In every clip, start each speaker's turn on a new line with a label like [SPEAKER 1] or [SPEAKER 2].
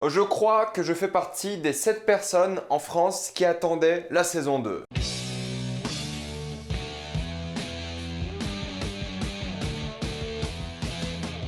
[SPEAKER 1] Je crois que je fais partie des 7 personnes en France qui attendaient la saison 2.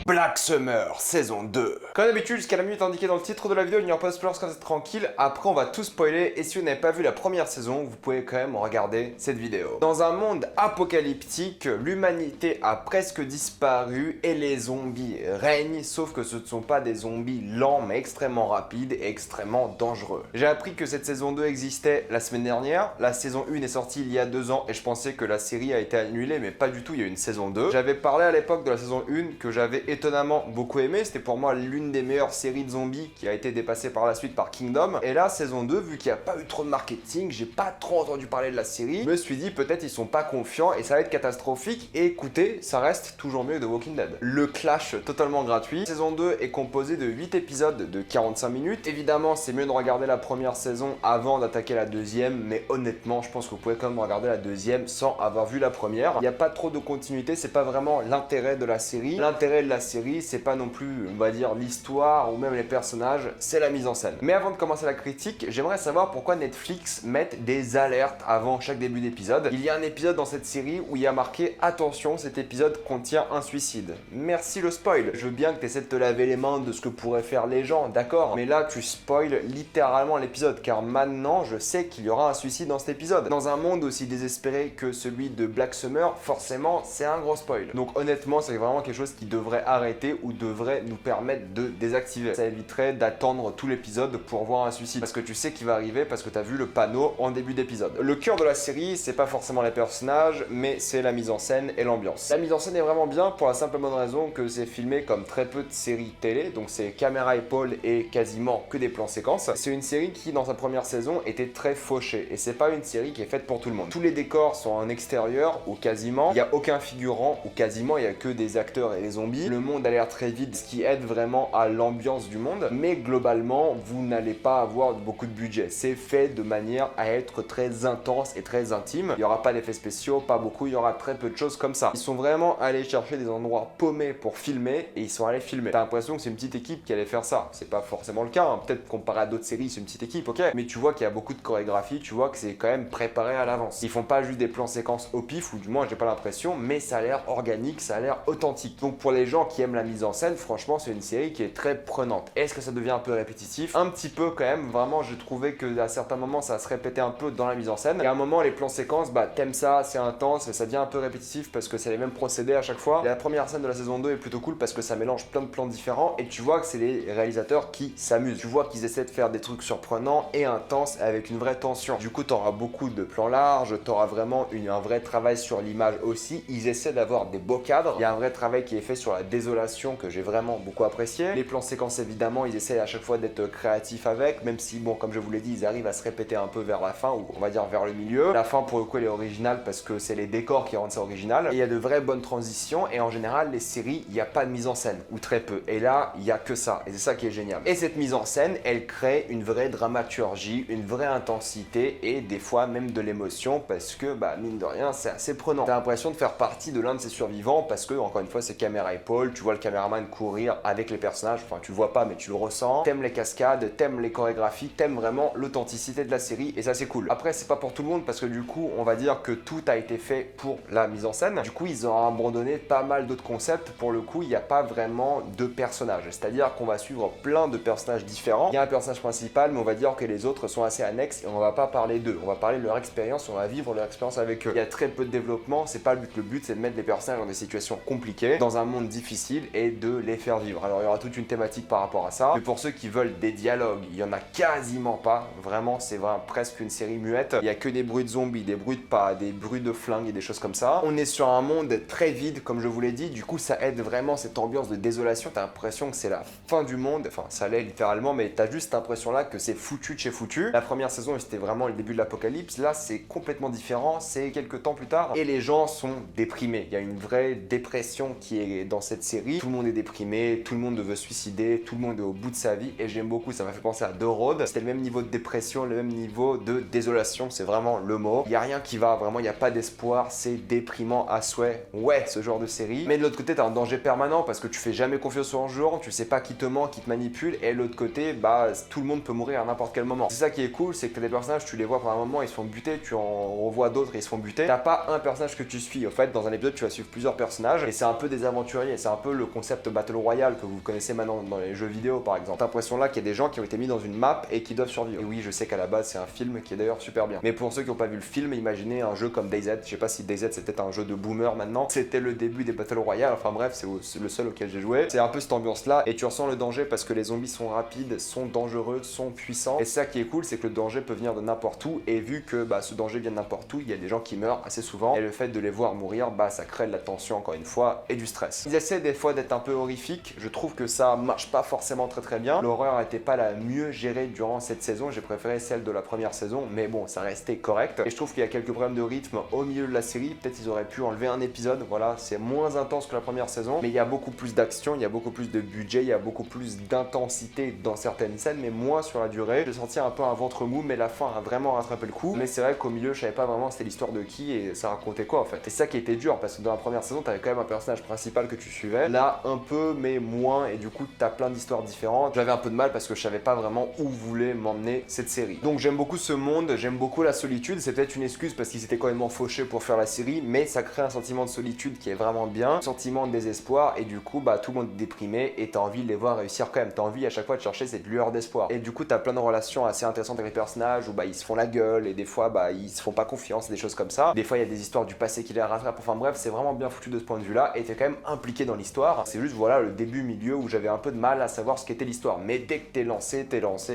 [SPEAKER 1] Black Summer, saison 2. Comme d'habitude, jusqu'à la minute indiquée dans le titre de la vidéo, il n'y aura pas de spoilers quand c'est tranquille. Après, on va tout spoiler. Et si vous n'avez pas vu la première saison, vous pouvez quand même regarder cette vidéo. Dans un monde apocalyptique, l'humanité a presque disparu et les zombies règnent. Sauf que ce ne sont pas des zombies lents, mais extrêmement rapides et extrêmement dangereux. J'ai appris que cette saison 2 existait la semaine dernière. La saison 1 est sortie il y a 2 ans et je pensais que la série a été annulée, mais pas du tout, il y a une saison 2. J'avais parlé à l'époque de la saison 1 que j'avais étonnamment beaucoup aimé, c'était pour moi l'une des meilleures séries de zombies qui a été dépassée par la suite par Kingdom. Et là, saison 2, vu qu'il n'y a pas eu trop de marketing, j'ai pas trop entendu parler de la série, je me suis dit peut-être ils sont pas confiants et ça va être catastrophique. Et écoutez, ça reste toujours mieux que The Walking Dead. Le clash totalement gratuit. Saison 2 est composée de 8 épisodes de 45 minutes. Évidemment, c'est mieux de regarder la première saison avant d'attaquer la deuxième, mais honnêtement, je pense que vous pouvez quand même regarder la deuxième sans avoir vu la première. Il n'y a pas trop de continuité, c'est pas vraiment l'intérêt de la série. L'intérêt de la série, c'est pas non plus, on va dire, l'histoire ou même les personnages, c'est la mise en scène. Mais avant de commencer la critique, j'aimerais savoir pourquoi Netflix met des alertes avant chaque début d'épisode. Il y a un épisode dans cette série où il y a marqué « Attention, cet épisode contient un suicide ». Merci le spoil. Je veux bien que tu essaies de te laver les mains de ce que pourraient faire les gens, d'accord, mais là tu spoil littéralement l'épisode, car maintenant je sais qu'il y aura un suicide dans cet épisode. Dans un monde aussi désespéré que celui de Black Summer, forcément c'est un gros spoil. Donc honnêtement, c'est vraiment quelque chose qui devrait arrêter ou devrait nous permettre de désactiver. Ça éviterait d'attendre tout l'épisode pour voir un suicide, parce que tu sais qu'il va arriver, parce que tu as vu le panneau en début d'épisode. Le cœur de la série, c'est pas forcément les personnages, mais c'est la mise en scène et l'ambiance. La mise en scène est vraiment bien pour la simple bonne raison que c'est filmé comme très peu de séries télé, donc c'est caméra épaule et quasiment que des plans séquences. C'est une série qui, dans sa première saison, était très fauchée, et c'est pas une série qui est faite pour tout le monde. Tous les décors sont en extérieur, ou quasiment, il n'y a aucun figurant, ou quasiment, il n'y a que des acteurs et des zombies. Le monde a l'air très vide, ce qui aide vraiment à l'ambiance du monde, mais globalement, vous n'allez pas avoir beaucoup de budget. C'est fait de manière à être très intense et très intime. Il n'y aura pas d'effets spéciaux, pas beaucoup, il y aura très peu de choses comme ça. Ils sont vraiment allés chercher des endroits paumés pour filmer, et ils sont allés filmer. T'as l'impression que c'est une petite équipe qui allait faire ça. C'est pas forcément le cas, hein. Peut-être comparé à d'autres séries, c'est une petite équipe, ok, mais tu vois qu'il y a beaucoup de chorégraphie, tu vois que c'est quand même préparé à l'avance. Ils font pas juste des plans séquences au pif, ou du moins j'ai pas l'impression, mais ça a l'air organique, ça a l'air authentique. Donc pour les gens qui aiment la mise en scène, franchement c'est une série qui est très prenante. Est-ce que ça devient un peu répétitif? Un petit peu quand même, vraiment j'ai trouvé que à certains moments ça se répétait un peu dans la mise en scène. Et à un moment les plans séquences, bah t'aimes ça, c'est intense, et ça devient un peu répétitif parce que c'est les mêmes procédés à chaque fois. Et la première scène de la saison 2 est plutôt cool parce que ça mélange plein de plans différents et tu vois que c'est les réalisateurs qui s'amusent. Tu vois qu'ils essaient de faire des trucs surprenants et intenses avec une vraie tension. Du coup t'auras beaucoup de plans larges, t'auras vraiment un vrai travail sur l'image aussi. Ils essaient d'avoir des beaux cadres. Il y a un vrai travail qui est fait sur la désolation que j'ai vraiment beaucoup apprécié. Les plans séquences évidemment, ils essaient à chaque fois d'être créatifs avec, même si bon, comme je vous l'ai dit, ils arrivent à se répéter un peu vers la fin, ou on va dire vers le milieu. La fin pour le coup elle est originale parce que c'est les décors qui rendent ça original. Et il y a de vraies bonnes transitions, et en général les séries, il n'y a pas de mise en scène, ou très peu. Et là, il y a que ça, et c'est ça qui est génial. Et cette mise en scène, elle crée une vraie dramaturgie, une vraie intensité, et des fois même de l'émotion, parce que bah mine de rien, c'est assez prenant. T'as l'impression de faire partie de l'un de ces survivants, parce que encore une fois c'est caméra épaule, tu vois le caméraman courir avec les personnages, enfin tu le vois pas mais tu le ressens, t'aimes les cascades, t'aimes les chorégraphies, t'aimes vraiment l'authenticité de la série, et ça c'est cool. Après c'est pas pour tout le monde parce que du coup on va dire que tout a été fait pour la mise en scène. Du coup ils ont abandonné pas mal d'autres concepts. Pour le coup il n'y a pas vraiment de personnages, c'est-à-dire qu'on va suivre plein de personnages différents. Il y a un personnage principal, mais on va dire que les autres sont assez annexes et on va pas parler d'eux, on va parler de leur expérience, on va vivre leur expérience avec eux. Il y a très peu de développement, c'est pas le but c'est de mettre les personnages dans des situations compliquées, dans un monde difficile, et de les faire vivre. Alors il y aura toute une thématique par rapport à ça, mais pour ceux qui veulent des dialogues, il y en a quasiment pas, vraiment c'est vraiment presque une série muette. Il y a que des bruits de zombies, des bruits de pas, des bruits de flingues et des choses comme ça. On est sur un monde très vide comme je vous l'ai dit, du coup ça aide vraiment cette ambiance de désolation. T'as l'impression que c'est la fin du monde, enfin ça l'est littéralement, mais t'as juste l'impression là que c'est foutu de chez foutu. La première saison c'était vraiment le début de l'apocalypse, là c'est complètement différent, c'est quelques temps plus tard et les gens sont déprimés. Il y a une vraie dépression qui est dans cette série, tout le monde est déprimé, tout le monde veut se suicider, tout le monde est au bout de sa vie et j'aime beaucoup, ça m'a fait penser à The Road. C'était le même niveau de dépression, le même niveau de désolation, c'est vraiment le mot. Il y a rien qui va, vraiment, il n'y a pas d'espoir, c'est déprimant à souhait. Ouais, ce genre de série. Mais de l'autre côté, t'as un danger permanent parce que tu fais jamais confiance aux gens, tu sais pas qui te ment, qui te manipule et de l'autre côté, bah tout le monde peut mourir à n'importe quel moment. C'est ça qui est cool, c'est que t'as des personnages, tu les vois pendant un moment, ils se font buter, tu en revois d'autres et ils se font buter. T'as pas un personnage que tu suis. En fait, dans un épisode, tu vas suivre plusieurs personnages et c'est un peu des aventuriers. C'est un peu le concept Battle Royale que vous connaissez maintenant dans les jeux vidéo, par exemple. T'as l'impression là qu'il y a des gens qui ont été mis dans une map et qui doivent survivre. Et oui, je sais qu'à la base, c'est un film qui est d'ailleurs super bien. Mais pour ceux qui n'ont pas vu le film, imaginez un jeu comme DayZ. Je sais pas si DayZ c'était un jeu de boomer maintenant. C'était le début des Battle Royale. Enfin bref, c'est le seul auquel j'ai joué. C'est un peu cette ambiance là et tu ressens le danger parce que les zombies sont rapides, sont dangereux, sont puissants. Et ça qui est cool, c'est que le danger peut venir de n'importe où. Et vu que ce danger vient de n'importe où, il y a des gens qui meurent assez souvent. Et le fait de les voir mourir, ça crée de la tension encore une fois et du stress. Ils essaient des fois d'être un peu horrifiques. Je trouve que ça marche pas forcément très bien. L'horreur n'était pas la mieux gérée durant cette saison. J'ai préféré celle de la première saison, mais bon, ça restait correct. Et je trouve qu'il y a quelques problèmes de rythme au milieu de la série. Peut-être ils auraient pu enlever un épisode. Voilà, c'est moins intense que la première saison, mais il y a beaucoup plus d'action, il y a beaucoup plus de budget, il y a beaucoup plus d'intensité dans certaines scènes, mais moins sur la durée. J'ai senti un peu un ventre mou, mais la fin a vraiment rattrapé le coup. Mais c'est vrai qu'au milieu, je savais pas vraiment c'était l'histoire de qui et ça racontait quoi en fait. Et c'est ça qui était dur parce que dans la première saison, t'avais quand même un personnage principal que tu suivais. Là, un peu, mais moins, et du coup, t'as plein d'histoires différentes. J'avais un peu de mal parce que je savais pas vraiment où voulait m'emmener cette série. Donc j'aime beaucoup ce monde, j'aime beaucoup la solitude. C'est peut-être une excuse parce qu'ils étaient quand même fauchés pour faire la série, mais ça crée un sentiment de solitude qui est vraiment bien, un sentiment de désespoir, et du coup, tout le monde est déprimé et t'as envie de les voir réussir quand même. T'as envie à chaque fois de chercher cette lueur d'espoir. Et du coup, t'as plein de relations assez intéressantes avec les personnages où ils se font la gueule et des fois, ils se font pas confiance, des choses comme ça. Des fois, il y a des histoires du passé qui les rattrapent. Enfin bref, c'est vraiment bien foutu de ce point de vue-là et t'es quand même impliqué dans l'histoire. C'est juste, voilà, le début, milieu où j'avais un peu de mal à savoir ce qu'était l'histoire. Mais dès que t'es lancé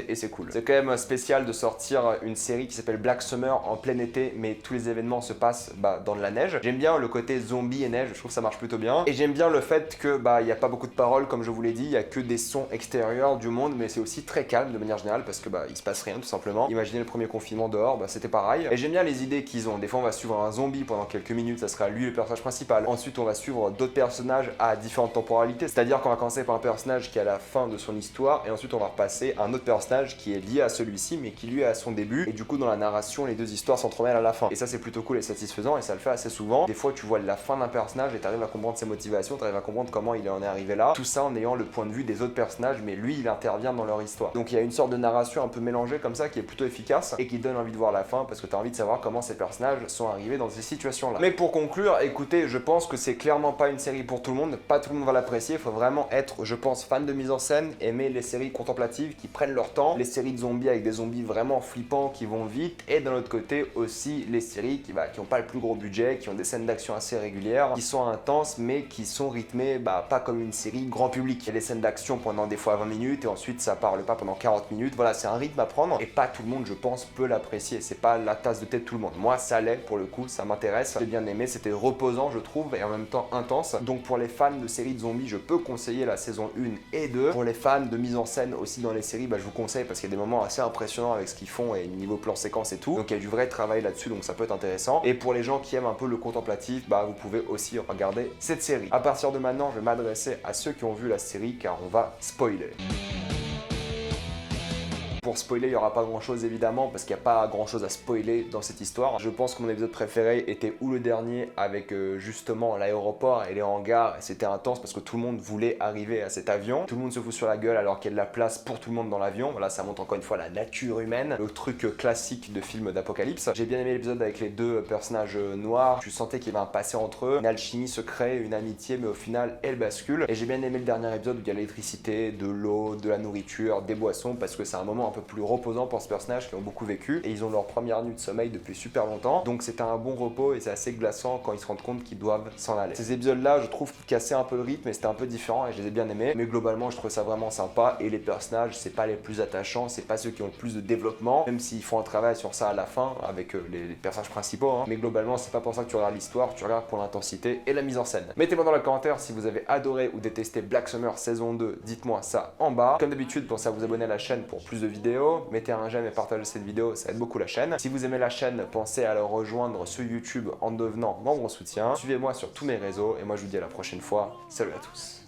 [SPEAKER 1] et c'est cool. C'est quand même spécial de sortir une série qui s'appelle Black Summer en plein été, mais tous les événements se passent dans de la neige. J'aime bien le côté zombie et neige, je trouve que ça marche plutôt bien. Et j'aime bien le fait que il y a pas beaucoup de paroles, comme je vous l'ai dit, il y a que des sons extérieurs du monde, mais c'est aussi très calme de manière générale parce que il se passe rien tout simplement. Imaginez le premier confinement dehors, c'était pareil. Et j'aime bien les idées qu'ils ont. Des fois on va suivre un zombie pendant quelques minutes, ça sera lui le personnage principal. Ensuite on va suivre d'autres personnages à différentes temporalités, c'est-à-dire qu'on va commencer par un personnage qui est à la fin de son histoire et ensuite on va repasser à un autre personnage qui est lié à celui-ci mais qui lui est à son début, et du coup dans la narration les deux histoires s'entremêlent à la fin. Et ça c'est plutôt cool et satisfaisant et ça le fait assez souvent. Des fois tu vois la fin d'un personnage et t'arrives à comprendre ses motivations, t'arrives à comprendre comment il en est arrivé là, tout ça en ayant le point de vue des autres personnages, mais lui il intervient dans leur histoire. Donc il y a une sorte de narration un peu mélangée comme ça qui est plutôt efficace et qui donne envie de voir la fin parce que t'as envie de savoir comment ces personnages sont arrivés dans ces situations là. Mais pour conclure, écoutez, je pense que c'est clairement pas une série pour tout le monde, pas tout le monde va l'apprécier, il faut vraiment être, je pense, fan de mise en scène, aimer les séries contemplatives qui prennent leur temps, les séries de zombies avec des zombies vraiment flippants qui vont vite, et d'un autre côté aussi les séries qui ont pas le plus gros budget, qui ont des scènes d'action assez régulières, qui sont intenses mais qui sont rythmées pas comme une série grand public. Il y a des scènes d'action pendant des fois 20 minutes et ensuite ça parle pas pendant 40 minutes. Voilà, c'est un rythme à prendre et pas tout le monde, je pense, peut l'apprécier. C'est pas la tasse de thé de tout le monde. Moi ça l'est pour le coup, ça m'intéresse, j'ai bien aimé, c'était reposant je trouve et en même temps intense. Donc pour les fans de séries de zombies, je peux conseiller la saison 1 et 2. Pour les fans de mise en scène aussi dans les séries, je vous conseille parce qu'il y a des moments assez impressionnants avec ce qu'ils font et niveau plan séquence et tout. Donc il y a du vrai travail là-dessus, donc ça peut être intéressant. Et pour les gens qui aiment un peu le contemplatif, vous pouvez aussi regarder cette série. À partir de maintenant, je vais m'adresser à ceux qui ont vu la série car on va spoiler. Pour spoiler, il n'y aura pas grand chose évidemment parce qu'il n'y a pas grand chose à spoiler dans cette histoire. Je pense que mon épisode préféré était le dernier avec justement l'aéroport et les hangars, et c'était intense parce que tout le monde voulait arriver à cet avion. Tout le monde se fout sur la gueule alors qu'il y a de la place pour tout le monde dans l'avion. Voilà, ça montre encore une fois la nature humaine, le truc classique de film d'apocalypse. J'ai bien aimé l'épisode avec les deux personnages noirs. Je sentais qu'il y avait un passé entre eux, une alchimie se crée, une amitié, mais au final elle bascule. Et j'ai bien aimé le dernier épisode où il y a l'électricité, de l'eau, de la nourriture, des boissons, parce que c'est un moment un peu plus reposant pour ce personnage qui ont beaucoup vécu et ils ont leur première nuit de sommeil depuis super longtemps, donc c'était un bon repos et c'est assez glaçant quand ils se rendent compte qu'ils doivent s'en aller. Ces épisodes là je trouve qu'ils cassaient un peu le rythme et c'était un peu différent et je les ai bien aimés, mais globalement je trouve ça vraiment sympa et les personnages c'est pas les plus attachants, c'est pas ceux qui ont le plus de développement, même s'ils font un travail sur ça à la fin avec les personnages principaux, mais globalement c'est pas pour ça que tu regardes l'histoire, tu regardes pour l'intensité et la mise en scène. Mettez-moi dans les commentaires si vous avez adoré ou détesté Black Summer saison 2, dites-moi ça en bas. Comme d'habitude, pensez à vous abonner à la chaîne pour plus de vidéos. Mettez un j'aime et partagez cette vidéo, ça aide beaucoup la chaîne. Si vous aimez la chaîne, pensez à le rejoindre sur YouTube en devenant membre en soutien. Suivez-moi sur tous mes réseaux et moi je vous dis à la prochaine fois. Salut à tous.